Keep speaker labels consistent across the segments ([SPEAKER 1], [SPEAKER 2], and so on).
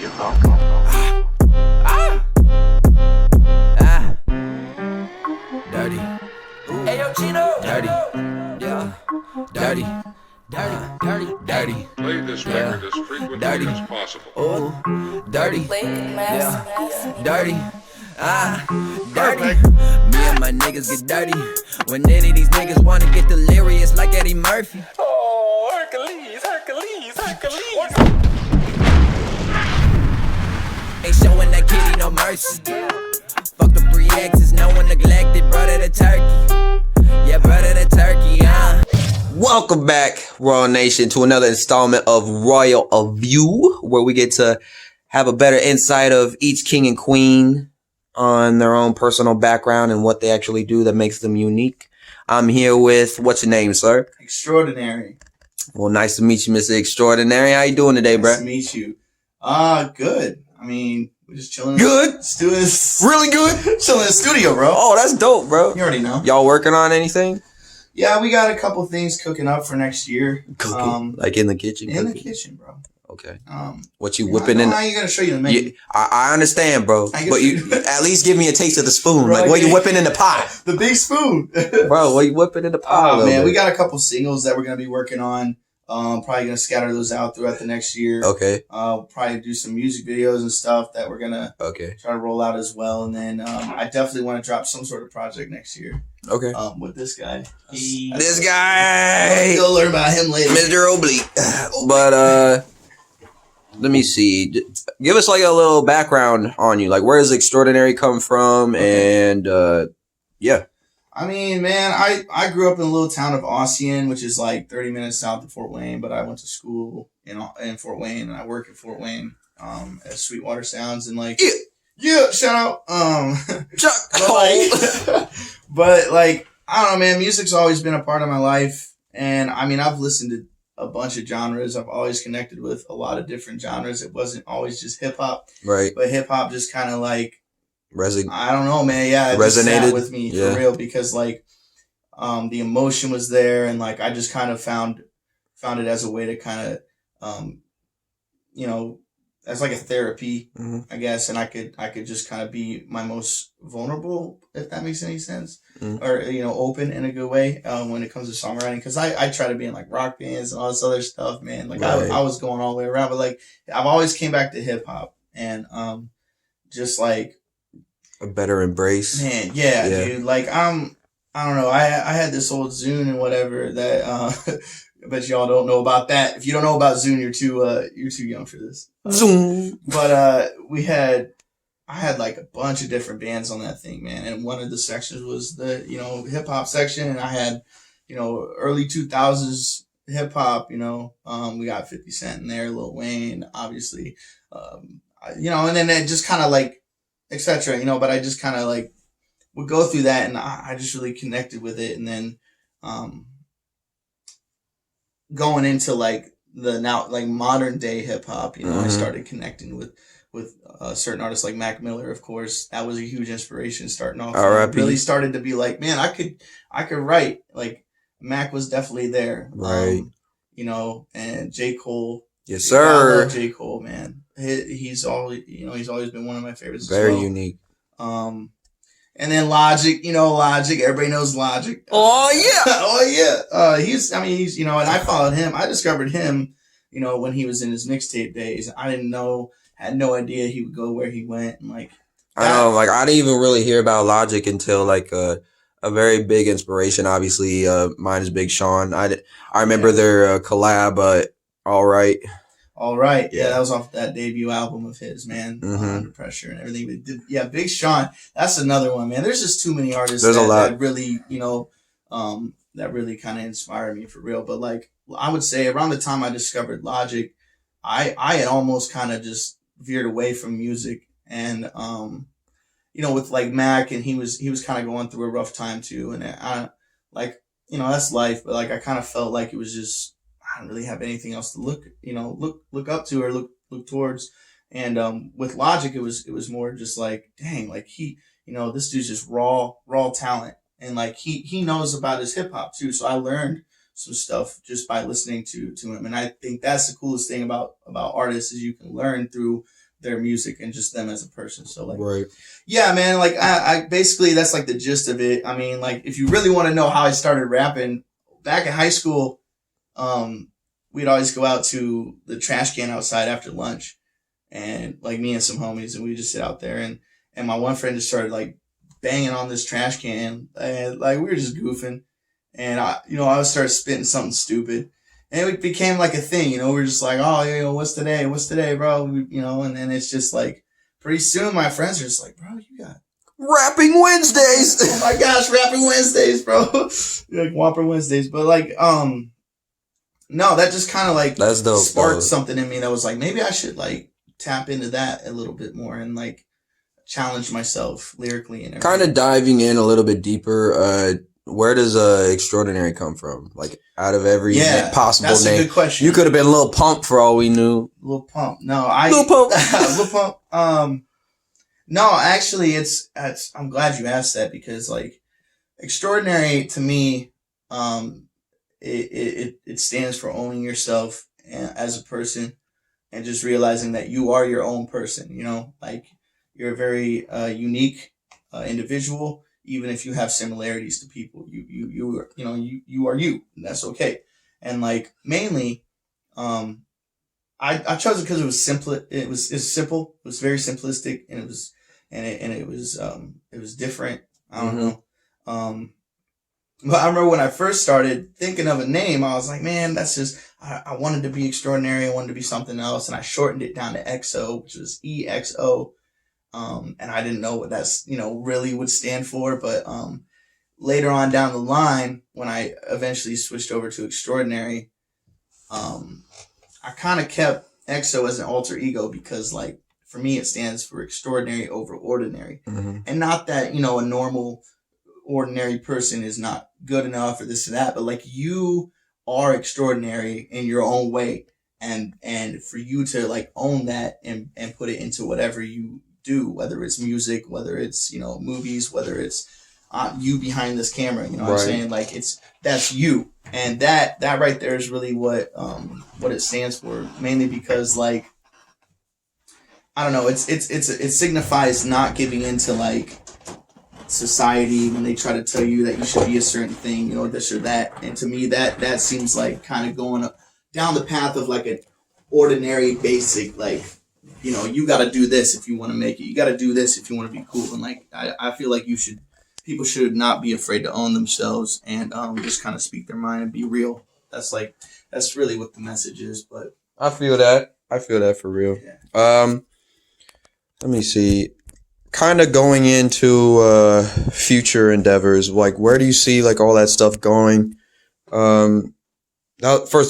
[SPEAKER 1] You're welcome.
[SPEAKER 2] Dirty.
[SPEAKER 3] Ayo, Chino.
[SPEAKER 2] Dirty.
[SPEAKER 3] Yeah.
[SPEAKER 2] Dirty.
[SPEAKER 3] Dirty.
[SPEAKER 4] Play this record as frequently
[SPEAKER 2] Dirty.
[SPEAKER 4] as possible.
[SPEAKER 2] Oh, dirty.
[SPEAKER 3] Yeah.
[SPEAKER 2] Dirty. Dirty. Me and my niggas get dirty. When any of these niggas wanna get delirious like Eddie Murphy.
[SPEAKER 3] Oh, Hercules.
[SPEAKER 2] Ain't showing that kitty no mercy. Fuck the 3 exes, no one neglected. Brother the turkey. Yeah, brother the turkey, Welcome back, Royal Nation, to another installment of Royal of View, where we get to have a better insight of each king and queen on their own personal background and what they actually do that makes them unique. I'm here with, what's your name, sir?
[SPEAKER 5] Extraordinary.
[SPEAKER 2] Well, nice to meet you, Mr. Extraordinary. How you doing today, bro?
[SPEAKER 5] Nice to meet you. Good. I mean, we're just chilling.
[SPEAKER 2] Good?
[SPEAKER 5] Doing this.
[SPEAKER 2] Really good?
[SPEAKER 5] Chilling in the studio, bro.
[SPEAKER 2] Oh, that's dope, bro.
[SPEAKER 5] You already know.
[SPEAKER 2] Y'all working on anything?
[SPEAKER 5] Yeah, we got a couple things cooking up for next year.
[SPEAKER 2] Cooking? Like in the kitchen?
[SPEAKER 5] In the
[SPEAKER 2] cooking?
[SPEAKER 5] kitchen, bro.
[SPEAKER 2] Okay.
[SPEAKER 5] Um,
[SPEAKER 2] What you whipping in?
[SPEAKER 5] I ain't gonna show you the menu.
[SPEAKER 2] Yeah, I understand, bro.
[SPEAKER 5] I can
[SPEAKER 2] But you
[SPEAKER 5] show you.
[SPEAKER 2] at least give me a taste of the spoon.
[SPEAKER 5] Bro,
[SPEAKER 2] Like, what you
[SPEAKER 5] yeah.
[SPEAKER 2] whipping in the pot?
[SPEAKER 5] The big spoon.
[SPEAKER 2] Bro, what you whipping in the pot?
[SPEAKER 5] Oh
[SPEAKER 2] a
[SPEAKER 5] man,
[SPEAKER 2] little
[SPEAKER 5] we
[SPEAKER 2] bit?
[SPEAKER 5] got a couple singles that we're gonna be working on. Probably gonna scatter those out throughout the next year.
[SPEAKER 2] Okay.
[SPEAKER 5] Probably do some music videos and stuff that we're gonna
[SPEAKER 2] Okay.
[SPEAKER 5] try to roll out as well. And then I definitely want to drop some sort of project next year.
[SPEAKER 2] Okay.
[SPEAKER 5] With this guy.
[SPEAKER 2] This guy,
[SPEAKER 5] You'll learn about him later.
[SPEAKER 2] Mr. Oblique. But let me see. Give us like a little background on you. Like, where does Extraordinary come from? And yeah.
[SPEAKER 5] I mean, man, I grew up in a little town of Ossian, which is like 30 minutes south of Fort Wayne, but I went to school in Fort Wayne, and I work at Fort Wayne at Sweetwater Sounds, and like, yeah, shout out.
[SPEAKER 2] Chuck.
[SPEAKER 5] But like, I don't know, man, music's always been a part of my life, and I mean, I've listened to a bunch of genres. I've always connected with a lot of different genres. It wasn't always just hip hop,
[SPEAKER 2] Right.
[SPEAKER 5] but hip hop just kind of like,
[SPEAKER 2] Resin.
[SPEAKER 5] I don't know, man. Yeah, it just
[SPEAKER 2] Resonated
[SPEAKER 5] sat with me
[SPEAKER 2] Yeah.
[SPEAKER 5] for real because like, the emotion was there, and like I just kind of found it as a way to kind of, as like a therapy,
[SPEAKER 2] Mhm.
[SPEAKER 5] I guess, and I could just kind of be my most vulnerable, if that makes any sense,
[SPEAKER 2] Mhm.
[SPEAKER 5] or open in a good way when it comes to songwriting. Because I try to be in like rock bands and all this other stuff, man. Like
[SPEAKER 2] Right.
[SPEAKER 5] I was going all the way around, but like I've always came back to hip hop and just like.
[SPEAKER 2] A better embrace.
[SPEAKER 5] Man, yeah,
[SPEAKER 2] Yeah.
[SPEAKER 5] dude. Like I don't know. I had this old Zune and whatever that I bet y'all don't know about that. If you don't know about Zune, you're too young for this.
[SPEAKER 2] Zoom.
[SPEAKER 5] But I had like a bunch of different bands on that thing, man. And one of the sections was the hip hop section, and I had early 2000s hip hop. We got 50 Cent in there, Lil Wayne, obviously. And then it just kind of like. Etc. But I just kind of like would go through that, and I just really connected with it. And then going into like the now like modern day hip hop, I started connecting with certain artists like Mac Miller, of course. That was a huge inspiration starting off.
[SPEAKER 2] R.I.P.
[SPEAKER 5] Really started to be like, man, I could write. Like Mac was definitely there,
[SPEAKER 2] Right.
[SPEAKER 5] And J. Cole.
[SPEAKER 2] Yes,
[SPEAKER 5] I
[SPEAKER 2] sir.
[SPEAKER 5] love J. Cole, man. He's always been one of my favorites.
[SPEAKER 2] Very
[SPEAKER 5] as well.
[SPEAKER 2] unique.
[SPEAKER 5] And then Logic, Logic. Everybody knows Logic.
[SPEAKER 2] Oh yeah.
[SPEAKER 5] Oh yeah. He's, and I followed him. I discovered him, when he was in his mixtape days. I had no idea he would go where he went, and like.
[SPEAKER 2] I know, like I didn't even really hear about Logic until like a very big inspiration. Obviously, mine is Big Sean. I remember their collab. All right.
[SPEAKER 5] All right.
[SPEAKER 2] Yeah.
[SPEAKER 5] Yeah, that was off that debut album of his, man.
[SPEAKER 2] Mhm.
[SPEAKER 5] Under Pressure and everything. But yeah, Big Sean. That's another one, man. There's just too many artists
[SPEAKER 2] There's a lot.
[SPEAKER 5] that really, that really kind of inspired me for real. But like, I would say around the time I discovered Logic, I had almost kind of just veered away from music, and with like Mac, and he was kind of going through a rough time too, and I like, that's life. But like, I kind of felt like it was just. I don't really have anything else to look up to or look towards. And with Logic, it was more just like, dang, like he, this dude's just raw talent, and like he knows about his hip hop too. So I learned some stuff just by listening to him, and I think that's the coolest thing about artists is you can learn through their music and just them as a person. So like,
[SPEAKER 2] Right.
[SPEAKER 5] yeah, man, like I basically that's like the gist of it. I mean, like if you really want to know how I started rapping, back in high school, we'd always go out to the trash can outside after lunch, and like me and some homies, and we just sit out there, and my one friend just started like banging on this trash can, and like we were just goofing, and I would start spitting something stupid. And it became like a thing, we're just like, oh, what's today, bro? And then it's just like, pretty soon my friends are just like, bro, you got
[SPEAKER 2] Rapping Wednesdays.
[SPEAKER 5] oh my gosh, Rapping Wednesdays, bro. Like Whopper Wednesdays. But like, no, that just kind of like
[SPEAKER 2] That's dope,
[SPEAKER 5] sparked
[SPEAKER 2] bro.
[SPEAKER 5] something in me that was like, maybe I should like tap into that a little bit more and like challenge myself lyrically and everything.
[SPEAKER 2] Kind of diving in a little bit deeper, where does Extraordinary come from? Like out of every possible
[SPEAKER 5] that's
[SPEAKER 2] name.
[SPEAKER 5] a good question.
[SPEAKER 2] You could have been Lil Pump for all we knew.
[SPEAKER 5] Lil Pump. No,
[SPEAKER 2] Lil Pump.
[SPEAKER 5] Lil Pump. No, actually, it's. I'm glad you asked that because like, Extraordinary to me, it stands for owning yourself as a person, and just realizing that you are your own person. Like you're a very unique individual. Even if you have similarities to people, you are you, and that's okay. And like mainly, I chose it because it was simple. It's simple. It was very simplistic, and it was different. I don't know. But I remember when I first started thinking of a name, I was like, man, that's just. I wanted to be Extraordinary. I wanted to be something else, and I shortened it down to XO, which was EXO. And I didn't know what that's, really would stand for. But later on down the line, when I eventually switched over to Extraordinary, I kind of kept EXO as an alter ego because, like, for me, it stands for extraordinary over ordinary.
[SPEAKER 2] Mm-hmm.
[SPEAKER 5] And not that, a normal, ordinary person is not good enough or this or that, but, like, you are extraordinary in your own way. And for you to, like, own that and put it into whatever you do, whether it's music, whether it's movies, whether it's you behind this camera, what I'm saying, like that's you, and that right there is really what it stands for, mainly because like I don't know, it signifies not giving into like society when they try to tell you that you should be a certain thing, this or that, and to me that seems like kind of going down the path of like an ordinary basic like. You got to do this if you want to make it. You got to do this if you want to be cool. And like, I feel like people should not be afraid to own themselves and just kind of speak their mind and be real. That's really what the message is. But
[SPEAKER 2] I feel that for real.
[SPEAKER 5] Yeah.
[SPEAKER 2] Let me see. Kind of going into future endeavors, like where do you see like all that stuff going? First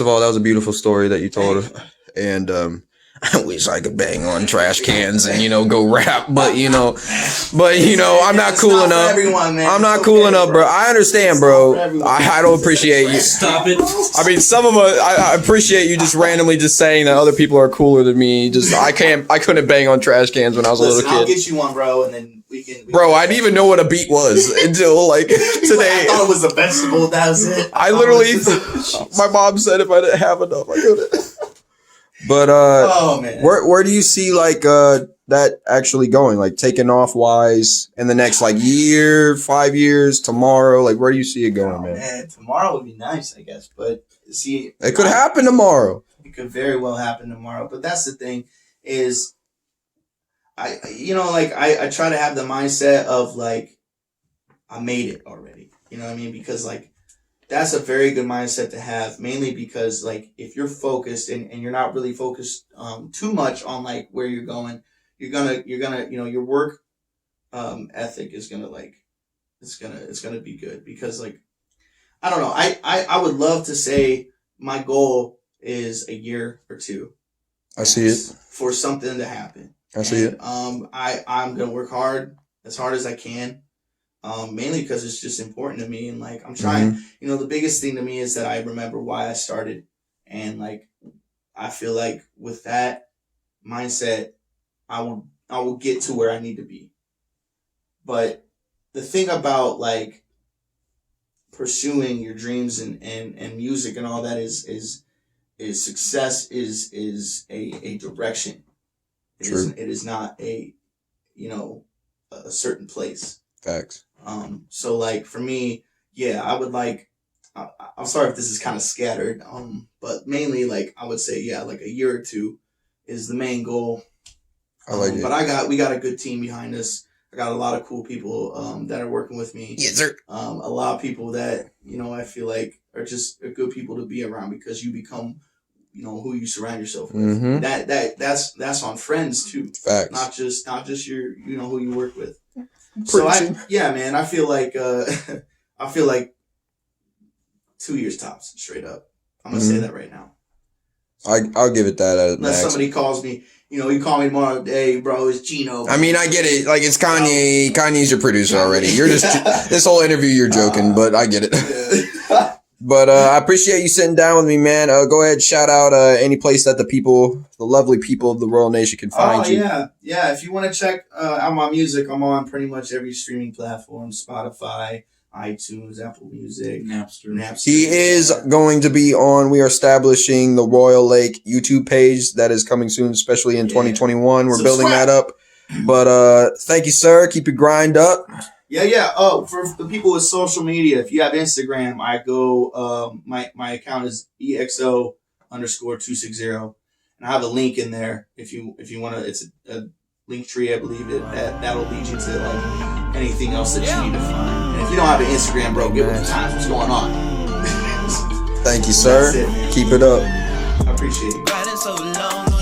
[SPEAKER 2] of all, that was a beautiful story that you told, and I wish I could bang on trash cans and go rap, but I'm not cool enough.
[SPEAKER 5] Everyone, man.
[SPEAKER 2] I'm not
[SPEAKER 5] It's
[SPEAKER 2] cool
[SPEAKER 5] okay,
[SPEAKER 2] enough, bro. I understand, bro. I don't appreciate you.
[SPEAKER 1] Stop it.
[SPEAKER 2] I mean, some of us, I appreciate you just randomly just saying that other people are cooler than me. Just I couldn't bang on trash cans when I was a little
[SPEAKER 5] I'll
[SPEAKER 2] kid.
[SPEAKER 5] get you one, bro, and then we can.
[SPEAKER 2] Bro, I didn't even know what a beat was until like
[SPEAKER 5] I
[SPEAKER 2] today.
[SPEAKER 5] thought it was a vegetable. That was it.
[SPEAKER 2] I literally, my mom said if I didn't have enough, I couldn't. But
[SPEAKER 5] oh man,
[SPEAKER 2] where do you see like that actually going? Like taking off wise in the next like year, 5 years, tomorrow? Like where do you see it going, man?
[SPEAKER 5] Tomorrow would be nice, I guess. But see,
[SPEAKER 2] It could happen tomorrow.
[SPEAKER 5] It could very well happen tomorrow. But that's the thing is, I try to have the mindset of like, I made it already. You know what I mean? Because like, that's a very good mindset to have, mainly because like if you're focused and you're not really focused too much on like where you're going, you're gonna your work ethic is gonna like it's gonna be good, because like I don't know, I would love to say my goal is a year or two.
[SPEAKER 2] I see it.
[SPEAKER 5] For something to happen.
[SPEAKER 2] I see it.
[SPEAKER 5] I'm gonna work hard as I can. Mainly because it's just important to me, and like I'm trying. The biggest thing to me is that I remember why I started, and like I feel like with that mindset, I will get to where I need to be. But the thing about like pursuing your dreams and music and all that is success is a direction. It is not a certain place.
[SPEAKER 2] Facts.
[SPEAKER 5] So like for me, yeah, I would like. I'm sorry if this is kind of scattered. But mainly like I would say, yeah, like a year or two is the main goal.
[SPEAKER 2] I like it.
[SPEAKER 5] But we got a good team behind us. I got a lot of cool people that are working with me.
[SPEAKER 2] Yes, sir.
[SPEAKER 5] A lot of people that I feel like are just good people to be around because you become, who you surround yourself with.
[SPEAKER 2] Mm-hmm.
[SPEAKER 5] That's on friends too.
[SPEAKER 2] Facts.
[SPEAKER 5] Not just your who you work with.
[SPEAKER 2] Preaching.
[SPEAKER 5] So man, I feel like 2 years tops, straight up. I'm gonna say that right now.
[SPEAKER 2] I'll give it that as
[SPEAKER 5] Unless somebody calls me. You call me tomorrow, hey, bro, it's Gino.
[SPEAKER 2] I mean, I get it. Like, it's Kanye. Kanye's your producer already. You're just, this whole interview, you're joking, but I get it. But I appreciate you sitting down with me, man. Go ahead, shout out any place that the lovely people of the Royal Nation can find you.
[SPEAKER 5] Yeah. If you want to check out my music, I'm on pretty much every streaming platform: Spotify, iTunes, Apple Music, Napster.
[SPEAKER 2] He is going to be on. We are establishing the Royal Lake YouTube page that is coming soon, especially in 2021. We're building that up. But thank you, sir. Keep your grind up.
[SPEAKER 5] Yeah. Oh, for the people with social media, if you have Instagram, I go. My account is EXO_260, and I have a link in there if you want to. It's a link tree, I believe that'll lead you to like anything else that you need to find. And if you don't have an Instagram, bro, get with the times. What's going on?
[SPEAKER 2] Thank you, sir.
[SPEAKER 5] That's it, man.
[SPEAKER 2] Keep it up.
[SPEAKER 5] I appreciate it.
[SPEAKER 2] Riding so long.